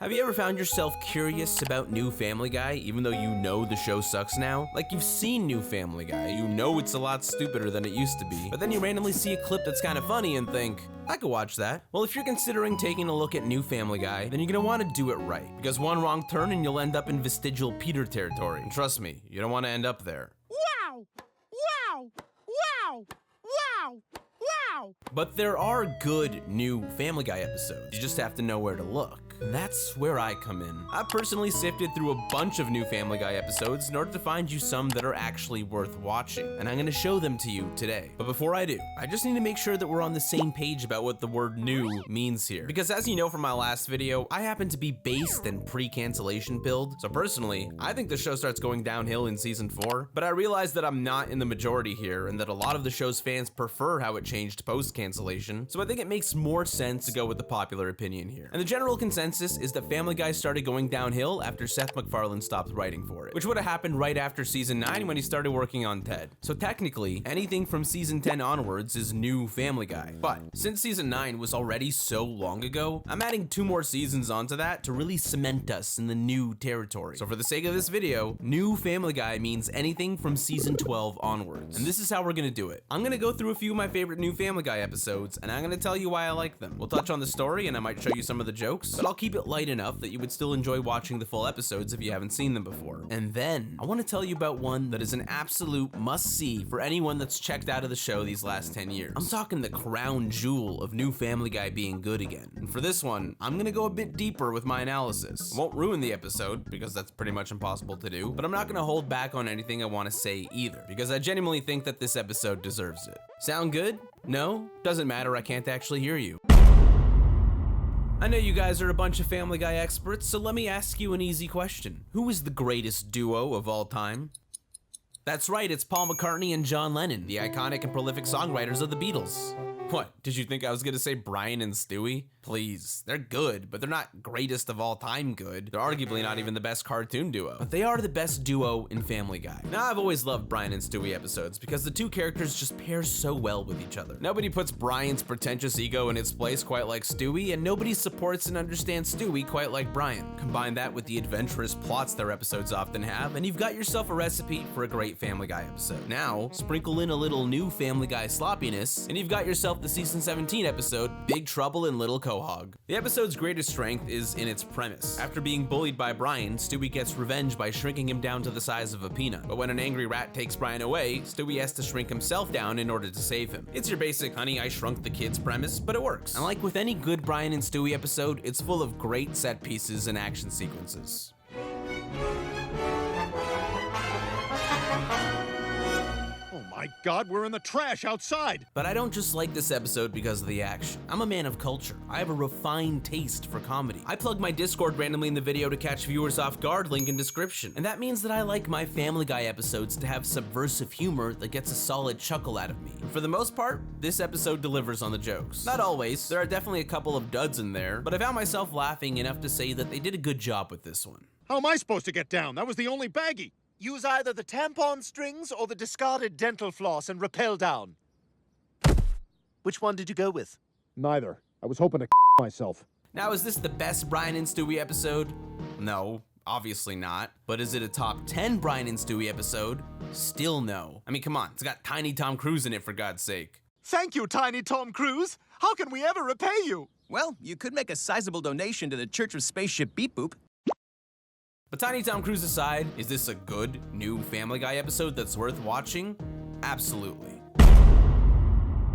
Have you ever found yourself curious about new Family Guy, even though you know the show sucks now? Like, you've seen new Family Guy, you know it's a lot stupider than it used to be, but then you randomly see a clip that's kind of funny and think, I could watch that. Well, if you're considering taking a look at new Family Guy, then you're gonna want to do it right, because one wrong turn and you'll end up in vestigial Peter territory. And trust me, you don't want to end up there. Wow! Wow! Wow! Wow! Wow! But there are good new Family Guy episodes. You just have to know where to look. And that's where I come in. I've personally sifted through a bunch of new Family Guy episodes in order to find you some that are actually worth watching, and I'm gonna show them to you today. But before I do, I just need to make sure that we're on the same page about what the word new means here. Because as you know from my last video, I happen to be based and pre-cancellation pilled, so personally, I think the show starts going downhill in season 4, but I realize that I'm not in the majority here, and that a lot of the show's fans prefer how it changed post-cancellation, so I think it makes more sense to go with the popular opinion here. And the general consensus is that Family Guy started going downhill after Seth MacFarlane stopped writing for it, which would have happened right after season 9 when he started working on Ted. So technically, anything from season 10 onwards is new Family Guy. But since season 9 was already so long ago, I'm adding 2 more seasons onto that to really cement us in the new territory. So for the sake of this video, new Family Guy means anything from season 12 onwards. And this is how we're gonna do it. I'm gonna go through a few of my favorite new Family Guy episodes, and I'm gonna tell you why I like them. We'll touch on the story, and I might show you some of the jokes, but I'll keep it light enough that you would still enjoy watching the full episodes if you haven't seen them before. And then, I want to tell you about one that is an absolute must-see for anyone that's checked out of the show these last 10 years. I'm talking the crown jewel of new Family Guy being good again. And for this one, I'm gonna go a bit deeper with my analysis. I won't ruin the episode, because that's pretty much impossible to do, but I'm not gonna hold back on anything I want to say either, because I genuinely think that this episode deserves it. Sound good? No? Doesn't matter, I can't actually hear you. I know you guys are a bunch of Family Guy experts, so let me ask you an easy question. Who is the greatest duo of all time? That's right, it's Paul McCartney and John Lennon, the iconic and prolific songwriters of the Beatles. What, did you think I was gonna say Brian and Stewie? Please, they're good, but they're not greatest of all time good. They're arguably not even the best cartoon duo, but they are the best duo in Family Guy. Now, I've always loved Brian and Stewie episodes because the two characters just pair so well with each other. Nobody puts Brian's pretentious ego in its place quite like Stewie, and nobody supports and understands Stewie quite like Brian. Combine that with the adventurous plots their episodes often have, and you've got yourself a recipe for a great Family Guy episode. Now, sprinkle in a little new Family Guy sloppiness, and you've got yourself the season 17 episode, Big Trouble in Little Cog. The episode's greatest strength is in its premise. After being bullied by Brian, Stewie gets revenge by shrinking him down to the size of a peanut. But when an angry rat takes Brian away, Stewie has to shrink himself down in order to save him. It's your basic Honey, I Shrunk the Kids premise, but it works. And like with any good Brian and Stewie episode, it's full of great set pieces and action sequences. My God, we're in the trash outside! But I don't just like this episode because of the action. I'm a man of culture. I have a refined taste for comedy. I plug my Discord randomly in the video to catch viewers off guard, link in description. And that means that I like my Family Guy episodes to have subversive humor that gets a solid chuckle out of me. And for the most part, this episode delivers on the jokes. Not always, there are definitely a couple of duds in there, but I found myself laughing enough to say that they did a good job with this one. How am I supposed to get down? That was the only baggie. Use either the tampon strings or the discarded dental floss and rappel down. Which one did you go with? Neither. I was hoping to myself. Now, is this the best Brian and Stewie episode? No, obviously not. But is it a top 10 Brian and Stewie episode? Still no. I mean, come on, it's got Tiny Tom Cruise in it, for God's sake. Thank you, Tiny Tom Cruise. How can we ever repay you? Well, you could make a sizable donation to the Church of Spaceship Beep Boop. But Tiny Tom Cruise aside, is this a good, new Family Guy episode that's worth watching? Absolutely.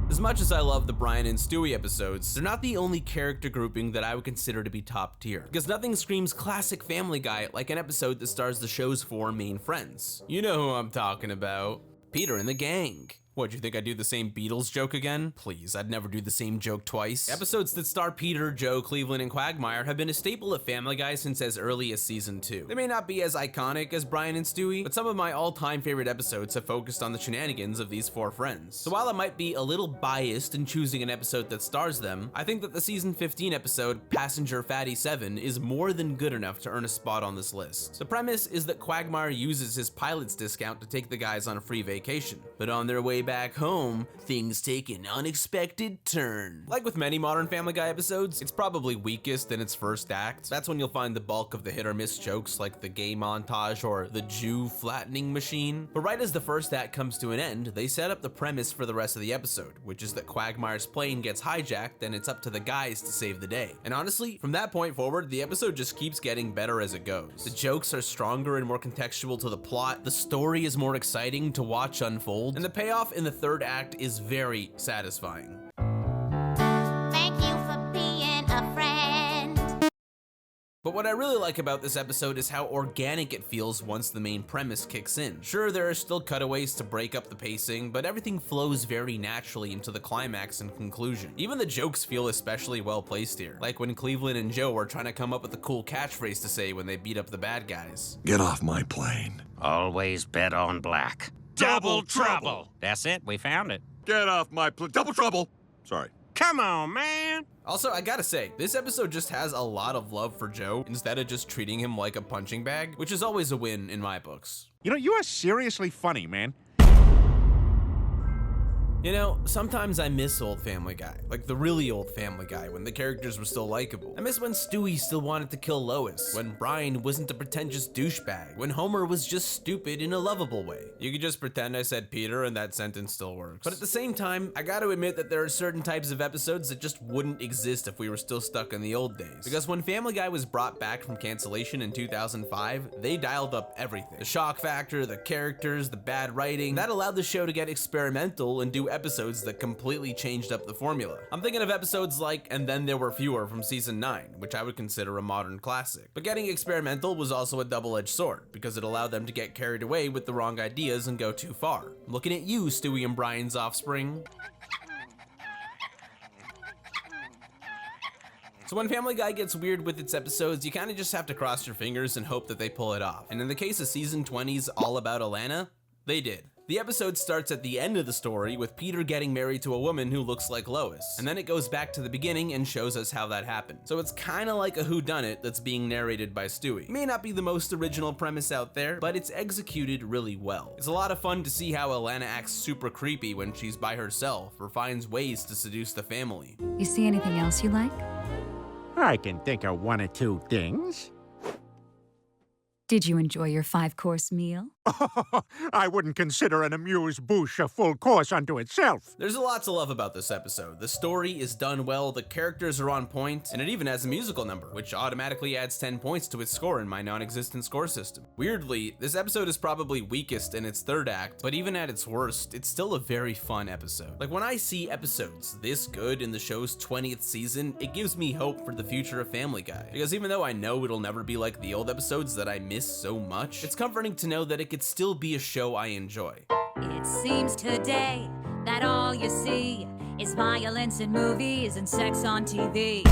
As much as I love the Brian and Stewie episodes, they're not the only character grouping that I would consider to be top tier, because nothing screams classic Family Guy like an episode that stars the show's 4 main friends. You know who I'm talking about. Peter and the gang. What, you think I'd do the same Beatles joke again? Please, I'd never do the same joke twice. Episodes that star Peter, Joe, Cleveland, and Quagmire have been a staple of Family Guy since as early as season 2. They may not be as iconic as Brian and Stewie, but some of my all-time favorite episodes have focused on the shenanigans of these 4 friends. So while I might be a little biased in choosing an episode that stars them, I think that the season 15 episode, Passenger Fatty 7, is more than good enough to earn a spot on this list. The premise is that Quagmire uses his pilot's discount to take the guys on a free vacation, but on their way back home, things take an unexpected turn. Like with many modern Family Guy episodes, it's probably weakest in its first act. That's when you'll find the bulk of the hit or miss jokes like the gay montage or the Jew flattening machine. But right as the first act comes to an end, they set up the premise for the rest of the episode, which is that Quagmire's plane gets hijacked and it's up to the guys to save the day. And honestly, from that point forward, the episode just keeps getting better as it goes. The jokes are stronger and more contextual to the plot, the story is more exciting to watch unfold, and the payoff in the third act is very satisfying. Thank you for being a friend. But what I really like about this episode is how organic it feels once the main premise kicks in. Sure, there are still cutaways to break up the pacing, but everything flows very naturally into the climax and conclusion. Even the jokes feel especially well placed here, like when Cleveland and Joe are trying to come up with a cool catchphrase to say when they beat up the bad guys. Get off my plane. Always bet on black. Double trouble. That's it, we found it. Get off my plane. Double trouble. Sorry. Come on, man. Also, I gotta say, this episode just has a lot of love for Joe instead of just treating him like a punching bag, which is always a win in my books. You know, you are seriously funny, man. You know, sometimes I miss old Family Guy, like the really old Family Guy when the characters were still likable. I miss when Stewie still wanted to kill Lois, when Brian wasn't a pretentious douchebag, when Homer was just stupid in a lovable way. You could just pretend I said Peter and that sentence still works. But at the same time, I gotta admit that there are certain types of episodes that just wouldn't exist if we were still stuck in the old days. Because when Family Guy was brought back from cancellation in 2005, they dialed up everything. The shock factor, the characters, the bad writing, that allowed the show to get experimental and do episodes that completely changed up the formula. I'm thinking of episodes like And Then There Were Fewer from season 9, which I would consider a modern classic. But getting experimental was also a double-edged sword, because it allowed them to get carried away with the wrong ideas and go too far. Looking at you, Stewie and Brian's offspring. So when Family Guy gets weird with its episodes, you kinda just have to cross your fingers and hope that they pull it off. And in the case of season 20's All About Alana, they did. The episode starts at the end of the story with Peter getting married to a woman who looks like Lois, and then it goes back to the beginning and shows us how that happened. So it's kinda like a whodunit that's being narrated by Stewie. It may not be the most original premise out there, but it's executed really well. It's a lot of fun to see how Alana acts super creepy when she's by herself or finds ways to seduce the family. You see anything else you like? I can think of one or two things. Did you enjoy your 5-course meal? I wouldn't consider an amuse-bouche a full course unto itself. There's a lot to love about this episode. The story is done well, the characters are on point, and it even has a musical number, which automatically adds 10 points to its score in my non-existent score system. Weirdly, this episode is probably weakest in its third act, but even at its worst, it's still a very fun episode. Like when I see episodes this good in the show's 20th season, it gives me hope for the future of Family Guy. Because even though I know it'll never be like the old episodes that I miss so much, it's comforting to know that it could still be a show I enjoy. It seems today that all you see is violence in movies and sex on TV.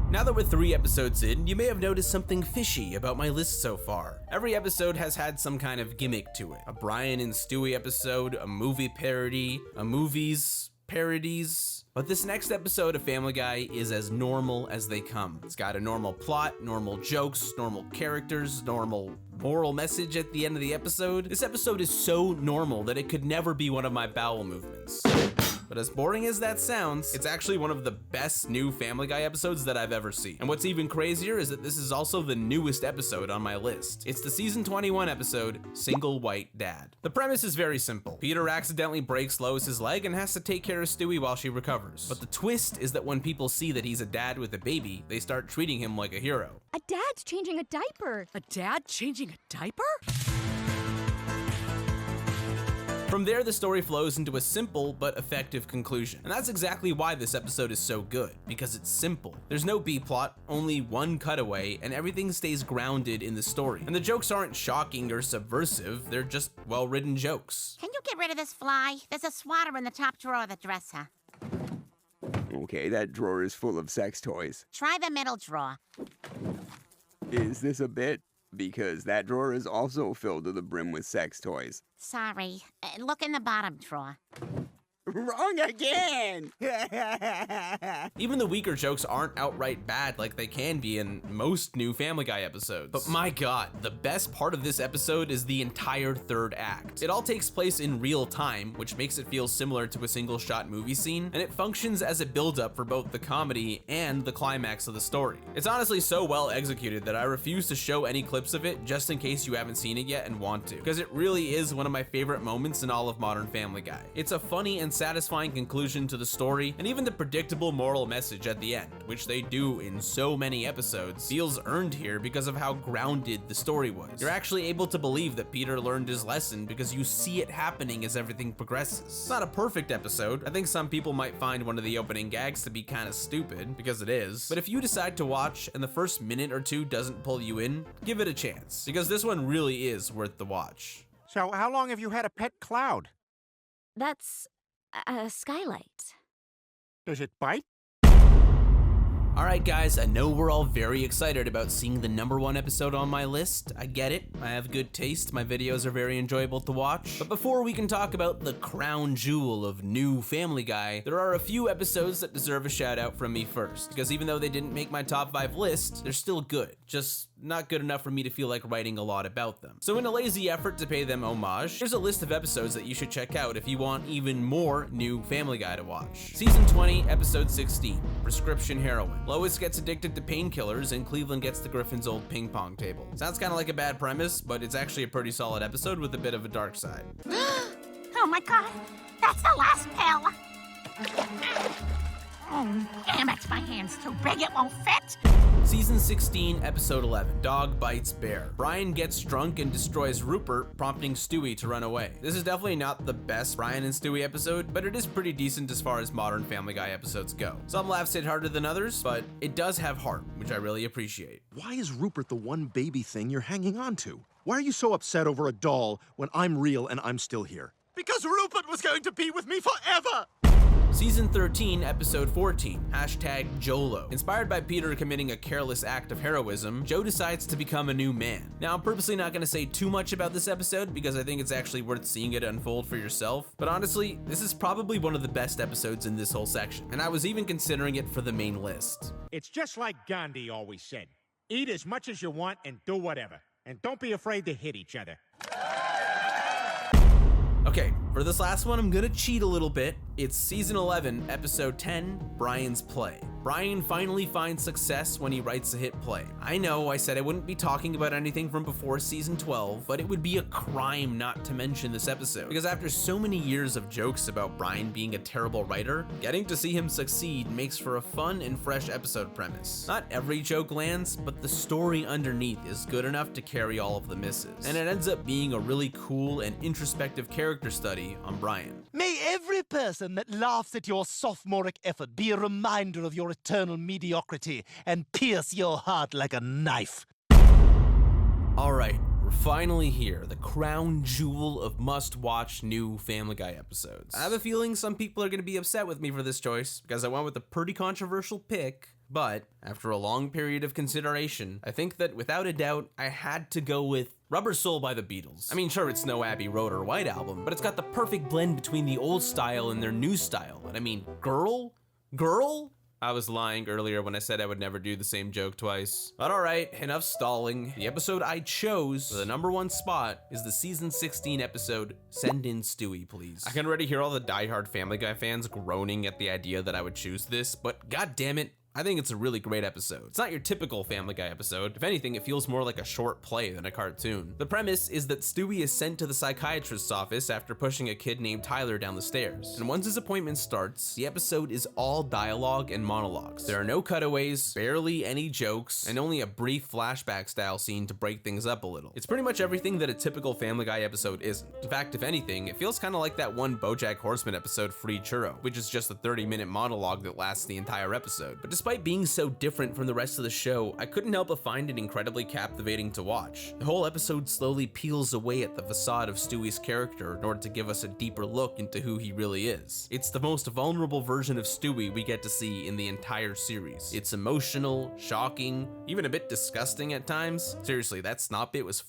Now that we're 3 episodes in, you may have noticed something fishy about my list so far. Every episode has had some kind of gimmick to it. A Brian and Stewie episode, a movie parody, a movies parodies. But this next episode of Family Guy is as normal as they come. It's got a normal plot, normal jokes, normal characters, normal moral message at the end of the episode. This episode is so normal that it could never be one of my bowel movements. But as boring as that sounds, it's actually one of the best new Family Guy episodes that I've ever seen. And what's even crazier is that this is also the newest episode on my list. It's the season 21 episode, Single White Dad. The premise is very simple. Peter accidentally breaks Lois's leg and has to take care of Stewie while she recovers. But the twist is that when people see that he's a dad with a baby, they start treating him like a hero. A dad's changing a diaper. A dad changing a diaper? From there, the story flows into a simple but effective conclusion. And that's exactly why this episode is so good, because it's simple. There's no B-plot, only one cutaway, and everything stays grounded in the story. And the jokes aren't shocking or subversive, they're just well-written jokes. Can you get rid of this fly? There's a swatter in the top drawer of the dresser. Okay, that drawer is full of sex toys. Try the middle drawer. Is this a bit? Because that drawer is also filled to the brim with sex toys. Sorry. Look in the bottom drawer. Wrong again! Even the weaker jokes aren't outright bad like they can be in most new Family Guy episodes. But my god, the best part of this episode is the entire third act. It all takes place in real time, which makes it feel similar to a single-shot movie scene, and it functions as a build-up for both the comedy and the climax of the story. It's honestly so well executed that I refuse to show any clips of it just in case you haven't seen it yet and want to, because it really is one of my favorite moments in all of modern Family Guy. It's a funny and satisfying conclusion to the story, and even the predictable moral message at the end, which they do in so many episodes, feels earned here because of how grounded the story was. You're actually able to believe that Peter learned his lesson because you see it happening as everything progresses. It's not a perfect episode. I think some people might find one of the opening gags to be kind of stupid, because it is, but if you decide to watch and the first minute or two doesn't pull you in, give it a chance, because this one really is worth the watch. So how long have you had a pet cloud? That's a skylight. Does it bite? Alright guys, I know we're all very excited about seeing the #1 episode on my list. I get it, I have good taste, my videos are very enjoyable to watch. But before we can talk about the crown jewel of new Family Guy, there are a few episodes that deserve a shout out from me first. Because even though they didn't make my top 5 list, they're still good. Just not good enough for me to feel like writing a lot about them. So in a lazy effort to pay them homage, here's a list of episodes that you should check out if you want even more new Family Guy to watch. Season 20, episode 16, Prescription Heroin. Lois gets addicted to painkillers and Cleveland gets the Griffin's old ping pong table. Sounds kind of like a bad premise, but it's actually a pretty solid episode with a bit of a dark side. Oh my god, that's the last pill. Oh, damn it, my hand's too big, it won't fit. Season 16, episode 11, Dog Bites Bear. Brian gets drunk and destroys Rupert, prompting Stewie to run away. This is definitely not the best Brian and Stewie episode, but it is pretty decent as far as modern Family Guy episodes go. Some laughs hit harder than others, but it does have heart, which I really appreciate. Why is Rupert the one baby thing you're hanging on to? Why are you so upset over a doll when I'm real and I'm still here? Because Rupert was going to be with me forever! Season 13, episode 14, hashtag Jolo. Inspired by Peter committing a careless act of heroism, Joe decides to become a new man. Now, I'm purposely not going to say too much about this episode because I think it's actually worth seeing it unfold for yourself, but honestly, this is probably one of the best episodes in this whole section, and I was even considering it for the main list. It's just like Gandhi always said. Eat as much as you want and do whatever. And don't be afraid to hit each other. Okay, for this last one, I'm gonna cheat a little bit. It's season 11, episode 10, Brian's Play. Brian finally finds success when he writes a hit play. I know I said I wouldn't be talking about anything from before season 12, but it would be a crime not to mention this episode, because after so many years of jokes about Brian being a terrible writer, getting to see him succeed makes for a fun and fresh episode premise. Not every joke lands, but the story underneath is good enough to carry all of the misses, and it ends up being a really cool and introspective character study on Brian. May every person that laughs at your sophomoric effort be a reminder of your eternal mediocrity and pierce your heart like a knife. Alright, we're finally here, the crown jewel of must-watch new Family Guy episodes. I have a feeling some people are going to be upset with me for this choice, because I went with a pretty controversial pick, but after a long period of consideration, I think that without a doubt, I had to go with Rubber Soul by the Beatles. I mean, sure, it's no Abbey Road or White Album, but it's got the perfect blend between the old style and their new style. And I mean, girl? I was lying earlier when I said I would never do the same joke twice. But alright, enough stalling. The episode I chose for the #1 spot is the season 16 episode, Send in Stewie, Please. I can already hear all the diehard Family Guy fans groaning at the idea that I would choose this, but god damn it, I think it's a really great episode. It's not your typical Family Guy episode. If anything, it feels more like a short play than a cartoon. The premise is that Stewie is sent to the psychiatrist's office after pushing a kid named Tyler down the stairs. And once his appointment starts, the episode is all dialogue and monologues. There are no cutaways, barely any jokes, and only a brief flashback style scene to break things up a little. It's pretty much everything that a typical Family Guy episode isn't. In fact, if anything, it feels kind of like that one BoJack Horseman episode, Free Churro, which is just a 30-minute monologue that lasts the entire episode. But despite being so different from the rest of the show, I couldn't help but find it incredibly captivating to watch. The whole episode slowly peels away at the facade of Stewie's character in order to give us a deeper look into who he really is. It's the most vulnerable version of Stewie we get to see in the entire series. It's emotional, shocking, even a bit disgusting at times. Seriously, that snot bit was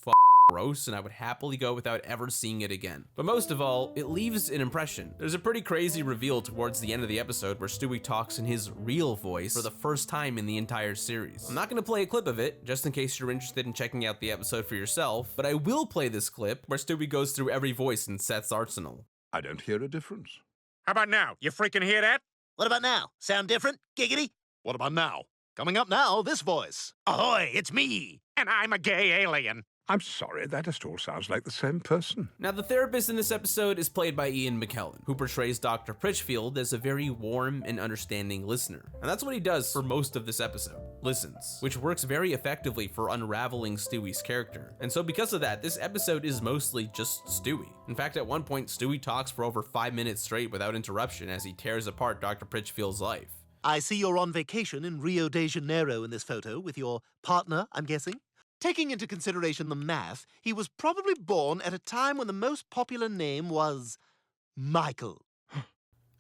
gross and I would happily go without ever seeing it again. But most of all, it leaves an impression. There's a pretty crazy reveal towards the end of the episode where Stewie talks in his real voice for the first time in the entire series. I'm not going to play a clip of it, just in case you're interested in checking out the episode for yourself, but I will play this clip where Stewie goes through every voice in Seth's arsenal. I don't hear a difference. How about now? You freaking hear that? What about now? Sound different? Giggity? What about now? Coming up now, this voice. Ahoy, it's me. And I'm a gay alien. I'm sorry, that just all sounds like the same person. Now, the therapist in this episode is played by Ian McKellen, who portrays Dr. Pritchfield as a very warm and understanding listener. And that's what he does for most of this episode, listens, which works very effectively for unraveling Stewie's character. And so because of that, this episode is mostly just Stewie. In fact, at one point, Stewie talks for over 5 minutes straight without interruption as he tears apart Dr. Pritchfield's life. I see you're on vacation in Rio de Janeiro in this photo with your partner, I'm guessing? Taking into consideration the math, he was probably born at a time when the most popular name was Michael.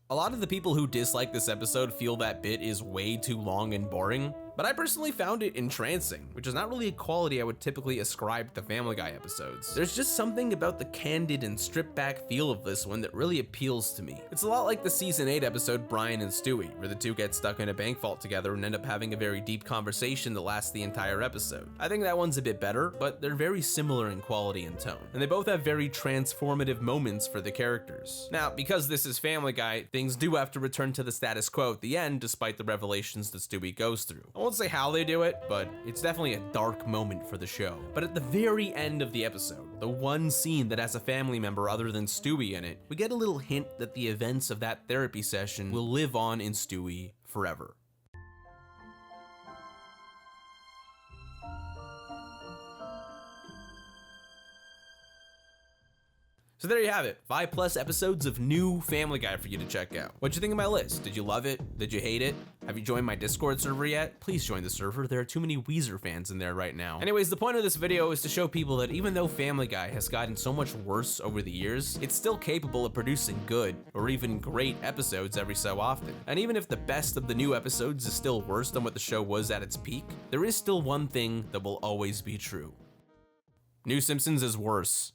A lot of the people who dislike this episode feel that bit is way too long and boring, but I personally found it entrancing, which is not really a quality I would typically ascribe to Family Guy episodes. There's just something about the candid and stripped back feel of this one that really appeals to me. It's a lot like the season 8 episode Brian and Stewie, where the two get stuck in a bank vault together and end up having a very deep conversation that lasts the entire episode. I think that one's a bit better, but they're very similar in quality and tone, and they both have very transformative moments for the characters. Now, because this is Family Guy, things do have to return to the status quo at the end despite the revelations that Stewie goes through. I won't say how they do it, but it's definitely a dark moment for the show. But at the very end of the episode, the one scene that has a family member other than Stewie in it, we get a little hint that the events of that therapy session will live on in Stewie forever. So there you have it, 5+ episodes of new Family Guy for you to check out. What'd you think of my list? Did you love it? Did you hate it? Have you joined my Discord server yet? Please join the server, there are too many Weezer fans in there right now. Anyways, the point of this video is to show people that even though Family Guy has gotten so much worse over the years, it's still capable of producing good, or even great episodes every so often. And even if the best of the new episodes is still worse than what the show was at its peak, there is still one thing that will always be true. New Simpsons is worse.